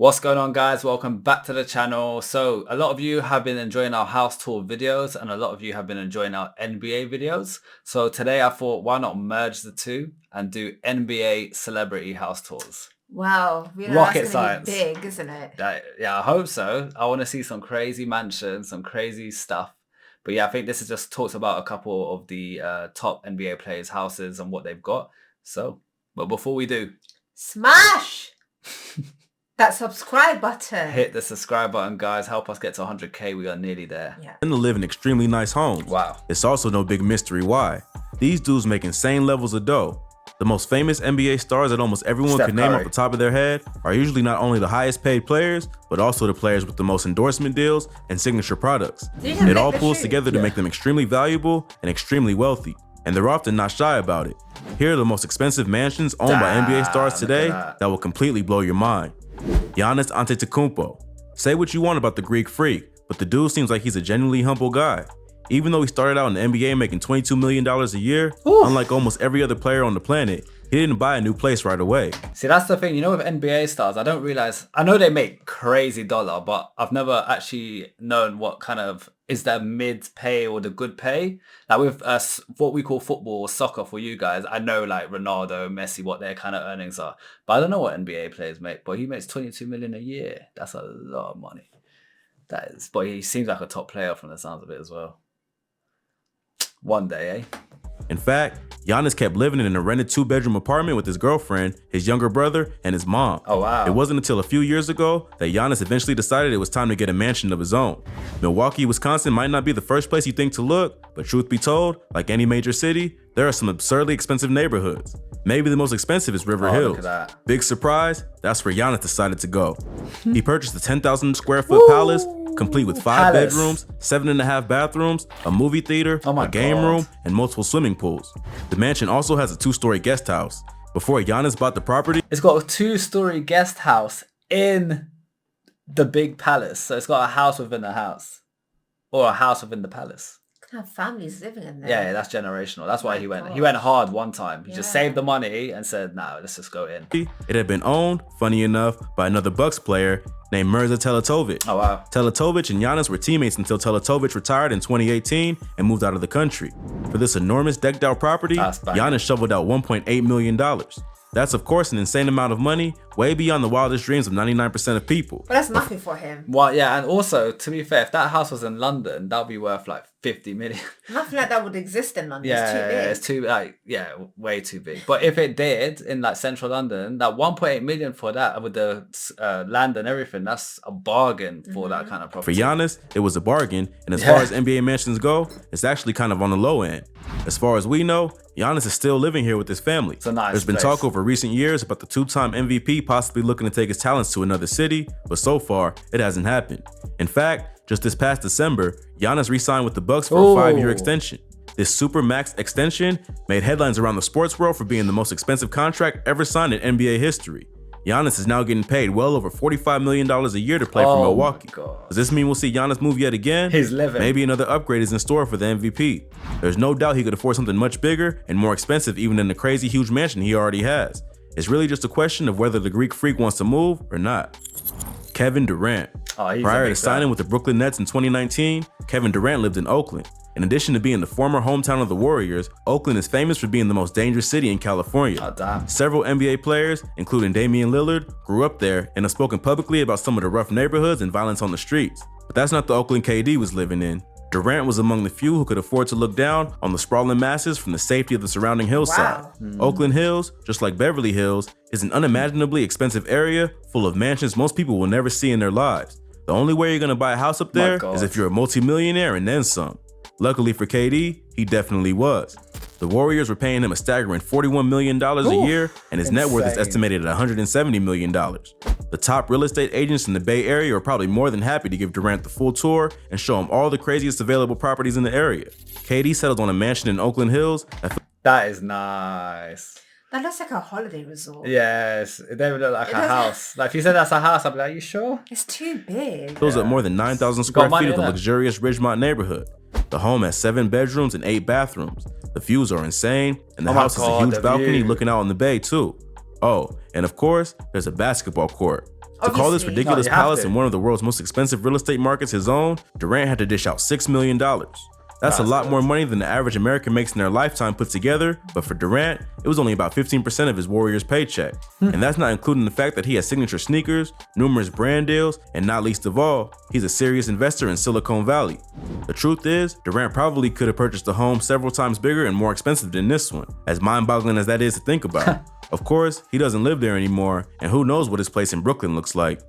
What's going on, guys? Welcome back to the channel. So a lot of you have been enjoying our house tour videos and a lot of you have been enjoying our NBA videos. So today I thought, why not merge the two and do NBA celebrity house tours? Wow, Rocket that's science. big, isn't it? Yeah, I hope so. I want to see some crazy mansions, some crazy stuff. But yeah, I think this is just talks about a couple of the top NBA players' houses and what they've got. So, but before we do, smash that subscribe button. Hit the subscribe button, guys. Help us get to 100K. We are nearly there. Yeah. And to live in extremely nice homes. Wow. It's also no big mystery why. These dudes make insane levels of dough. The most famous NBA stars that almost everyone can name off the top of their head are usually not only the highest paid players, but also the players with the most endorsement deals and signature products. It all pulls together to make them extremely valuable and extremely wealthy. And they're often not shy about it. Here are the most expensive mansions owned by NBA stars today that will completely blow your mind. Yass Antetokounmpo. Say what you want about the Greek freak, but the dude seems like he's a genuinely humble guy. Even though he started out in the NBA making $22 million a year, unlike almost every other player on the planet, he didn't buy a new place right away. See, that's the thing, you know, with NBA stars, I don't realize, I know they make crazy dollar, but I've never actually known what kind of is their mid pay or the good pay. Like with what we call football or soccer for you guys, I know like Ronaldo, Messi, what their kind of earnings are, but I don't know what NBA players make. But he makes 22 million a year. That's a lot of money. That is, but he seems like a top player from the sounds of it as well. One day, eh? In fact, Yass kept living in a rented 2-bedroom apartment with his girlfriend, his younger brother, and his mom. Oh, wow. It wasn't until a few years ago that Yass eventually decided it was time to get a mansion of his own. Milwaukee, Wisconsin might not be the first place you think to look, but truth be told, like any major city, there are some absurdly expensive neighborhoods. Maybe the most expensive is River Hills. Look at that. Big surprise, that's where Yass decided to go. He purchased a 10,000 square foot palace, complete with 5 bedrooms, 7.5 bathrooms, a movie theater, a game room, and multiple swimming pools. The mansion also has a 2-story guest house. Before Yass bought the property, it's got a 2-story guest house in the big palace. So it's got a house within a house, or a house within the palace. Have families living in there. Yeah, that's generational. That's why he went hard one time. He just saved the money and said, "No, let's just go in." It had been owned, funny enough, by another Bucks player named Mirza Teletovic. Oh wow. Teletovic and Yass were teammates until Teletovic retired in 2018 and moved out of the country. For this enormous decked out property, Yass shoveled out $1.8 million. That's of course an insane amount of money, way beyond the wildest dreams of 99% of people. But that's nothing for him. Well, yeah, and also, to be fair, if that house was in London, that would be worth like 50 million. Nothing like that would exist in London. Yeah, it's too big. It's too, way too big. But if it did in like central London, that 1.8 million for that with the land and everything, that's a bargain for that kind of property. For Yass, it was a bargain, and as far as NBA mansions go, it's actually kind of on the low end. As far as we know, Yass is still living here with his family. It's a nice There's been talk over recent years about the 2-time MVP possibly looking to take his talents to another city, but so far, it hasn't happened. In fact, just this past December, Yass re-signed with the Bucks for a 5-year extension. This super max extension made headlines around the sports world for being the most expensive contract ever signed in NBA history. Yass is now getting paid well over $45 million a year to play for Milwaukee. Does this mean we'll see Yass move yet again? He's living. Maybe another upgrade is in store for the MVP. There's no doubt he could afford something much bigger and more expensive even than the crazy huge mansion he already has. It's really just a question of whether the Greek freak wants to move or not. Kevin Durant. Prior to signing with the Brooklyn Nets in 2019, Kevin Durant lived in Oakland. In addition to being the former hometown of the Warriors, Oakland is famous for being the most dangerous city in California. Oh, damn. Several NBA players, including Damian Lillard, grew up there and have spoken publicly about some of the rough neighborhoods and violence on the streets. But that's not the Oakland KD was living in. Durant was among the few who could afford to look down on the sprawling masses from the safety of the surrounding hillside. Oakland Hills, just like Beverly Hills, is an unimaginably expensive area full of mansions most people will never see in their lives. The only way you're gonna buy a house up there is if you're a multimillionaire and then some. Luckily for KD, he definitely was. The Warriors were paying him a staggering $41 million a year, and his net worth is estimated at $170 million. The top real estate agents in the Bay Area are probably more than happy to give Durant the full tour and show him all the craziest available properties in the area. KD settled on a mansion in Oakland Hills. That is nice. That looks like a holiday resort. Yes, it doesn't look like a house. Like if you said that's a house, I'd be like, you sure? It's too big. Fills up more than 9,000 square feet of the luxurious Ridgemont neighborhood. The home has 7 bedrooms and 8 bathrooms. The views are insane, and the house has a huge balcony looking out on the bay too. Oh, and of course, there's a basketball court. To call this Obviously. ridiculous No, you have palace to. in one of the world's most expensive real estate markets his own, Durant had to dish out $6 million. That's a lot good. more money than the average American makes in their lifetime put together, but for Durant, it was only about 15% of his Warriors paycheck. And that's not including the fact that he has signature sneakers, numerous brand deals, and not least of all, he's a serious investor in Silicon Valley. The truth is, Durant probably could have purchased a home several times bigger and more expensive than this one, as mind-boggling as that is to think about. Of course, he doesn't live there anymore, and who knows what his place in Brooklyn looks like.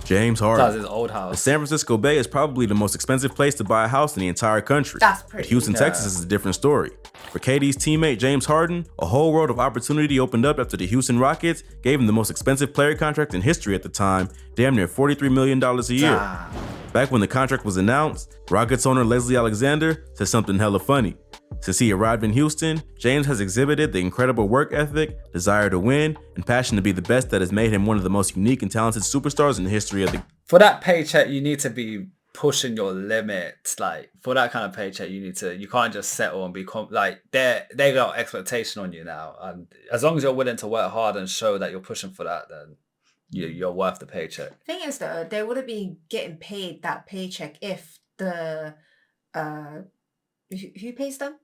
James That was Harden. his old The house. San Francisco Bay is probably the most expensive place to buy a house in the entire country. That's But pretty. Houston, Texas is a different story. For KD's teammate James Harden, a whole world of opportunity opened up after the Houston Rockets gave him the most expensive player contract in history at the time, damn near $43 million a year. Damn. Back when the contract was announced, Rockets owner Leslie Alexander said something hella funny. Since he arrived in Houston, James has exhibited the incredible work ethic, desire to win, and passion to be the best that has made him one of the most unique and talented superstars in the history of the For that paycheck, you need to be pushing your limits. Like for that kind of paycheck, you can't just settle and be like they got expectation on you now. And as long as you're willing to work hard and show that you're pushing for that, then you're worth the paycheck. Thing is though, they wouldn't be getting paid that paycheck if the who pays them?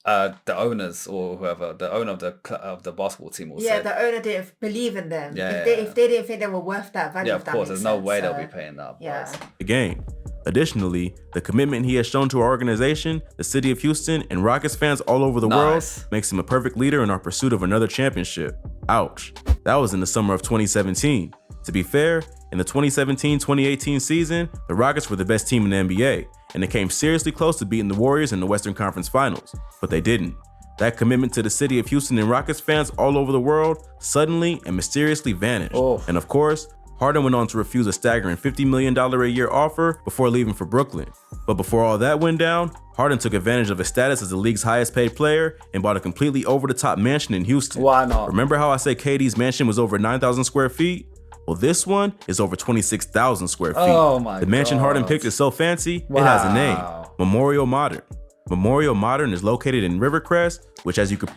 The owners or whoever, the owner of the basketball team will Yeah, say. the owner didn't believe in them. Yeah, If they didn't think they were worth that value. Yeah, if of that course. makes There's no sense, way so, they'll be paying that. Yeah. game. Additionally, the commitment he has shown to our organization, the city of Houston, and Rockets fans all over the world Nice. makes him a perfect leader in our pursuit of another championship. Ouch. That was in the summer of 2017. To be fair, in the 2017-2018 season, the Rockets were the best team in the NBA, and they came seriously close to beating the Warriors in the Western Conference Finals, but they didn't. That commitment to the city of Houston and Rockets fans all over the world suddenly and mysteriously vanished. Oh. And of course, Harden went on to refuse a staggering $50 million a year offer before leaving for Brooklyn. But before all that went down, Harden took advantage of his status as the league's highest paid player and bought a completely over-the-top mansion in Houston. Why not? Remember how I said KD's mansion was over 9,000 square feet? Well, this one is over 26,000 square feet. Oh my The mansion God. Harden picked is so fancy, it has a name, Wow. Memorial Modern. Memorial Modern is located in Rivercrest, which as you could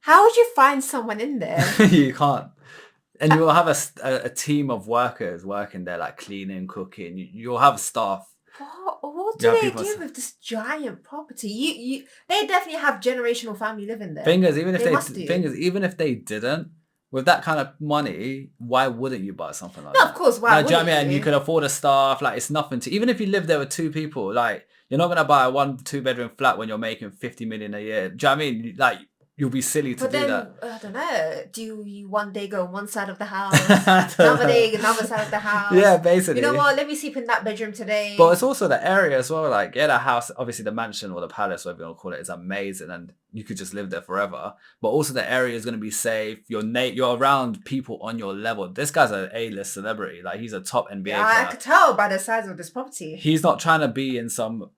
How would you find someone in there? You can't. And you'll have a team of workers working there, like cleaning, cooking. You'll have staff. What do Yeah, they people do say- with this giant property? They definitely have generational family living there. Fingers, even if must do. even if they didn't, with that kind of money, why wouldn't you buy something like No, that? of course, why Like, do you know what I wouldn't mean? And you? you could afford a staff. Like it's nothing to. Even if you live there with two people, like you're not gonna buy a 1-2 bedroom flat when you're making 50 million a year. Do you know what I mean? Like you'll be silly to But do then, that. I don't know, do you one day go on one side of the house, another day another side of the house? Yeah, basically. You know what, let me sleep in that bedroom today. But it's also the area as well. Like, yeah, the house, obviously the mansion or the palace, whatever you want to call it, is amazing, and you could just live there forever. But also the area is going to be safe. You're around people on your level. This guy's an A-list celebrity. Like, he's a top NBA Yeah, I player. could tell by the size of this property. He's not trying to be in some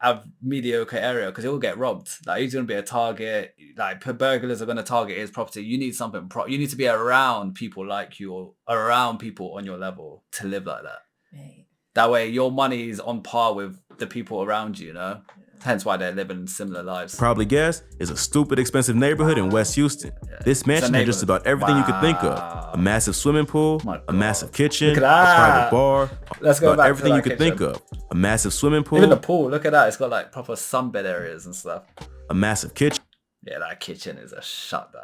mediocre area because he'll get robbed. Like, he's going to be a target. Like, burglars are going to target his property. You need something. You need to be around people like you or around people on your level to live like that. Right. That way, your money is on par with the people around you, you know? Hence why they're living similar lives. probably guess is a stupid expensive neighborhood in West Houston. This mansion had just neighborhood. about everything you could think of. Wow. A massive swimming pool, My a God. massive kitchen, Look a at that. private bar, Let's go about back to everything you that could think kitchen. of. A massive swimming pool, Even the pool, look at that. It's got like proper sunbed areas and stuff. a massive kitchen, Yeah, that kitchen is a shutdown.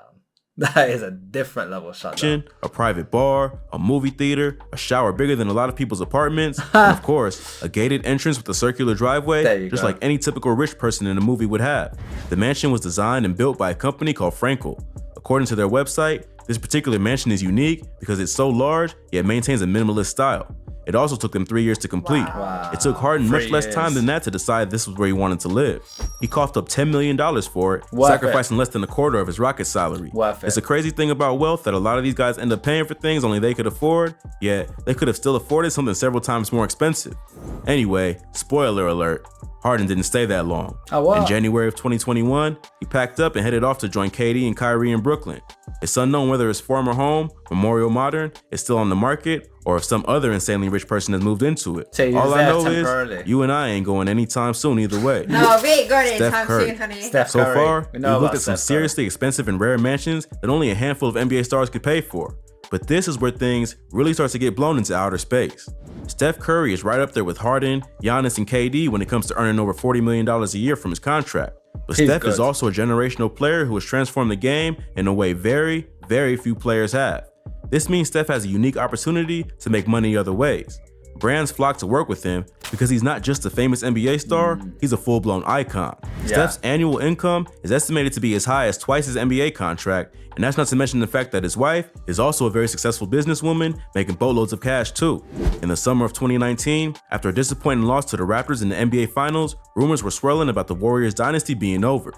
That is a different level of shutdown. a private bar, a movie theater, a shower bigger than a lot of people's apartments, and of course, a gated entrance with a circular There driveway, you just go. like any typical rich person in a movie would have. The mansion was designed and built by a company called Frankel. According to their website, this particular mansion is unique because it's so large, yet maintains a minimalist style. It also took them 3 years to complete. Wow. It took Harden much 3 less years. time than that to decide this was where he wanted to live. He coughed up $10 million for it, Worth sacrificing less than a quarter of his Rocket salary. Worth it. It's a crazy thing about wealth that a lot of these guys end up paying for things only they could afford, yet they could have still afforded something several times more expensive. Anyway, spoiler alert, Harden didn't stay that long. Oh, wow. In January of 2021, he packed up and headed off to join KD and Kyrie in Brooklyn. It's unknown whether his former home, Memorial Modern, is still on the market or if some other insanely rich person has moved into it. So he was All I there know temporarily. is you and I ain't going anytime soon either way. No, we ain't going Steph anytime Curry. soon, honey. Steph So Curry. far, We we've know looked about at some Steph Curry. seriously expensive and rare mansions that only a handful of NBA stars could pay for. But this is where things really start to get blown into outer space. Steph Curry is right up there with Harden, Giannis, and KD when it comes to earning over $40 million a year from his contract. But He's Steph good. is also a generational player who has transformed the game in a way very, very few players have. This means Steph has a unique opportunity to make money other ways. Brands flock to work with him because he's not just a famous NBA star, he's a full-blown icon. Yeah. Steph's annual income is estimated to be as high as twice his NBA contract, and that's not to mention the fact that his wife is also a very successful businesswoman, making boatloads of cash too. In the summer of 2019, after a disappointing loss to the Raptors in the NBA Finals, rumors were swirling about the Warriors dynasty being over.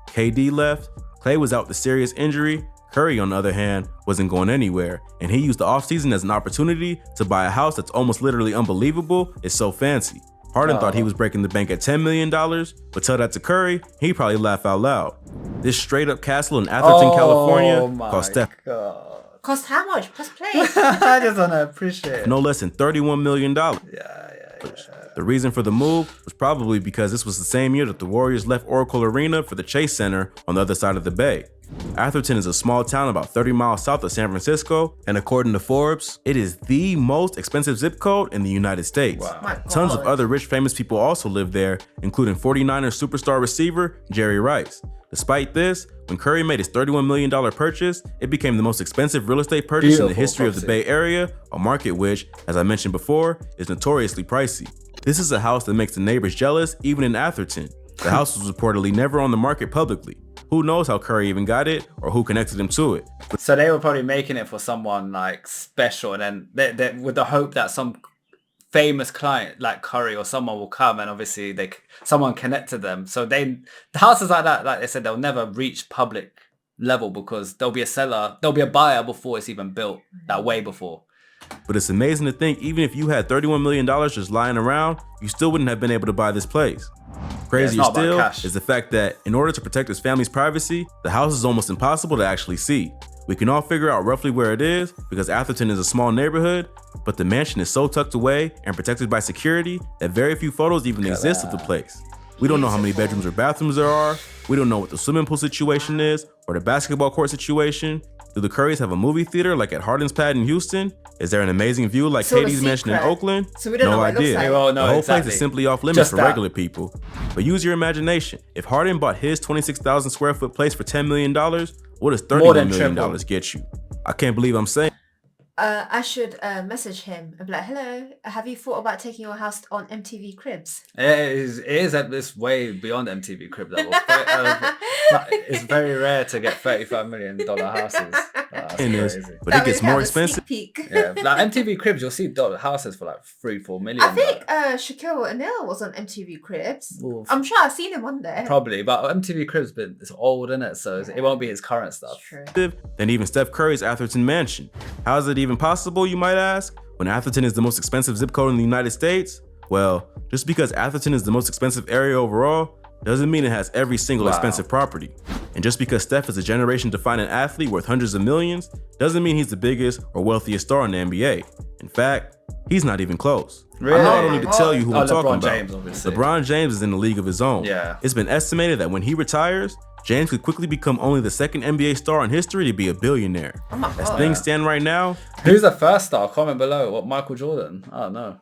KD left, Klay was out with a serious injury, Curry, on the other hand, wasn't going anywhere, and he used the offseason as an opportunity to buy a house that's almost literally unbelievable. It's so fancy. Harden thought he was breaking the bank at $10 million, but tell that to Curry, he'd probably laugh out loud. This straight up castle in Atherton, California, cost Steph Cost how much? Plus play. I just don't appreciate it. no less than $31 million. Yeah. The reason for the move was probably because this was the same year that the Warriors left Oracle Arena for the Chase Center on the other side of the bay. Atherton is a small town about 30 miles south of San Francisco, and according to Forbes, it is the most expensive zip code in the United States. Wow. My Tons of God. other rich famous people also live there, including 49ers superstar receiver Jerry Rice. Despite this, when Curry made his $31 million purchase, it became the most expensive real estate purchase in the Beautiful history of the property. Bay Area, a market which, as I mentioned before, is notoriously pricey. This is a house that makes the neighbors jealous, even in Atherton. The house was reportedly never on the market publicly. Who knows how Curry even got it or who connected him to it. So they were probably making it for someone like special, and then they with the hope that some famous client like Curry or someone will come, and obviously someone connected them. So the houses like that, like they said, they'll never reach public level because there'll be a buyer before it's even built, that way before. But it's amazing to think even if you had $31 million just lying around, you still wouldn't have been able to buy this place. Crazier not about still cash. is the fact that in order to protect his family's privacy, the house is almost impossible to actually see. We can all figure out roughly where it is because Atherton is a small neighborhood, but the mansion is so tucked away and protected by security that very few photos even exist of the place. We don't know how many bedrooms or bathrooms there are. We don't know what the swimming pool situation is or the basketball court situation. Do the Currys have a movie theater like at Harden's Pad in Houston? Is there an amazing view like So the Katie's mansion in secret. Oakland? So we don't no know what it looks idea. like. We won't know the whole exactly. place is simply off limits Just for that. regular people. But use your imagination. If Harden bought his 26,000 square foot place for $10 million, what does More $31 than million triple. get you? I can't believe I'm saying. I should message him and be like, hello, have you thought about taking your house on MTV Cribs? It is at this way beyond MTV Crib level. It's very rare to get $35 million houses. That's crazy. But it gets more expensive. Peek. Yeah, like MTV Cribs, you'll see houses for like 3-4 million. I think though. Shaquille O'Neal was on MTV Cribs. Oof. I'm sure I've seen him on there. Probably, but MTV Cribs, it's old, isn't it? So it won't be his current stuff. True. Than even Steph Curry's Atherton mansion. How is it even possible, you might ask, when Atherton is the most expensive zip code in the United States? Well, just because Atherton is the most expensive area overall doesn't mean it has every single Wow. expensive property. And just because Steph is a generation-defining athlete worth hundreds of millions doesn't mean he's the biggest or wealthiest star in the NBA. In fact, he's not even close. Really? I know I don't need to tell you who Oh, I'm talking LeBron about. James, obviously. LeBron James is in a league of his own. Yeah. It's been estimated that when he retires, James could quickly become only the second NBA star in history to be a billionaire. Oh my As God. things stand right now, Who's the first star? Comment below. What, Michael Jordan? I don't know.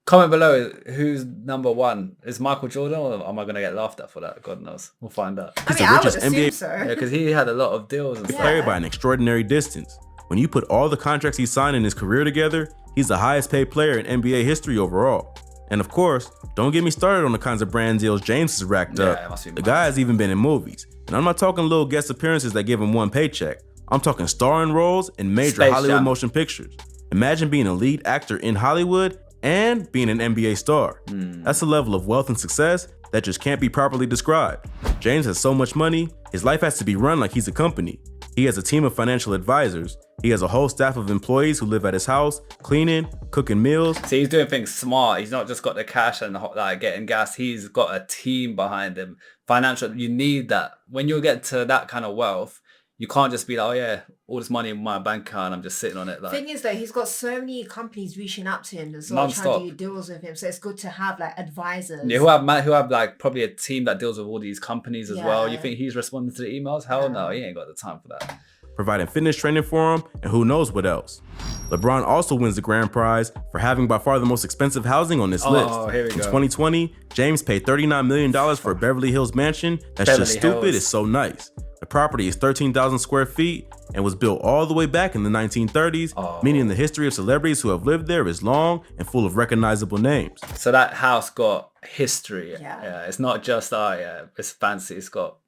Comment below who's number one. Is Michael Jordan, or am I going to get laughed at for that? God knows. We'll find out. I He's mean, the I would richest assume NBA so. Yeah, because he had a lot of deals and stuff. carried by an extraordinary distance. When you put all the contracts he signed in his career together, he's the highest paid player in NBA history overall. And of course, don't get me started on the kinds of brand deals James has racked Yeah, up. it must be The mad. guy has even been in movies. And I'm not talking little guest appearances that give him one paycheck. I'm talking starring roles in major Space Hollywood Jam. motion pictures. Imagine being a lead actor in Hollywood and being an NBA star. That's a level of wealth and success that just can't be properly described. James has so much money, his life has to be run like he's a company. He has a team of financial advisors. He has a whole staff of employees who live at his house, cleaning, cooking meals. See, he's doing things smart. He's not just got the cash and like getting gas. He's got a team behind him. Financial, you need that. When you get to that kind of wealth, you can't just be like, oh yeah, all this money in my bank account, I'm just sitting on it. Like, Thing is though, he's got so many companies reaching out to him as well, trying Non-stop. to do deals with him. So it's good to have like advisors. yeah, who have like probably a team that deals with all these companies as well. You Yeah. think he's responding to the emails? Hell no, he ain't got the time for that. providing fitness training for him, and who knows what else. LeBron also wins the grand prize for having by far the most expensive housing on this list. Here we In go. 2020, James paid $39 million for a Beverly Hills mansion that's just stupid. Hills. It's so nice. The property is 13,000 square feet and was built all the way back in the 1930s, meaning the history of celebrities who have lived there is long and full of recognizable names. So that house got history. Yeah. It's not just, it's fancy. It's got...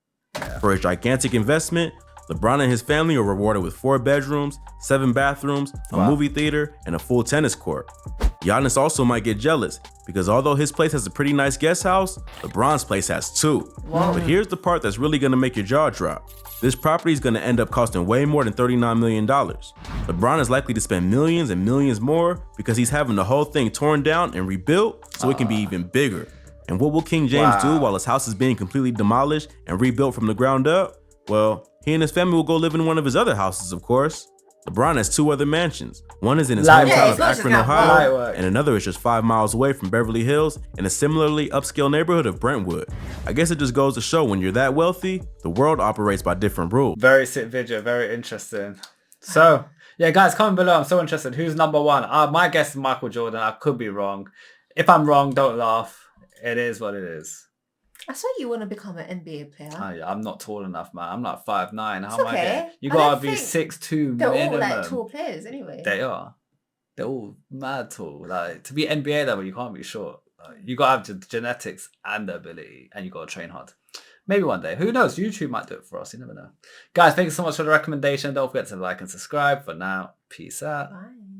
For his gigantic investment, LeBron and his family are rewarded with 4 bedrooms, 7 bathrooms, a movie theater, and a full tennis court. Giannis also might get jealous because although his place has a pretty nice guest house, LeBron's place has 2. But here's the part that's really gonna make your jaw drop. This property is gonna end up costing way more than $39 million. LeBron is likely to spend millions and millions more because he's having the whole thing torn down and rebuilt so it can be even bigger. And what will King James do while his house is being completely demolished and rebuilt from the ground up? Well, he and his family will go live in one of his other houses, of course. LeBron has 2 other mansions. One is in his hometown of Akron, Ohio, and another is just 5 miles away from Beverly Hills in a similarly upscale neighborhood of Brentwood. I guess it just goes to show when you're that wealthy, the world operates by different rules. Very sick video, very interesting. So, yeah, guys, comment below. I'm so interested. Who's number 1? My guess is Michael Jordan. I could be wrong. If I'm wrong, don't laugh. It is what it is. I swear you want to become an NBA player. I'm not tall enough, man. I'm like 5'9". How It's am I okay. getting? You I gotta don't be think 6'2" They're minimum. all like tall players anyway. They are. They're all mad tall. Like to be NBA level, you can't be short. You gotta have the genetics and the ability, and you gotta train hard. Maybe one day. Who knows? YouTube might do it for us. You never know. Guys, thank you so much for the recommendation. Don't forget to like and subscribe. For now, peace out. Bye.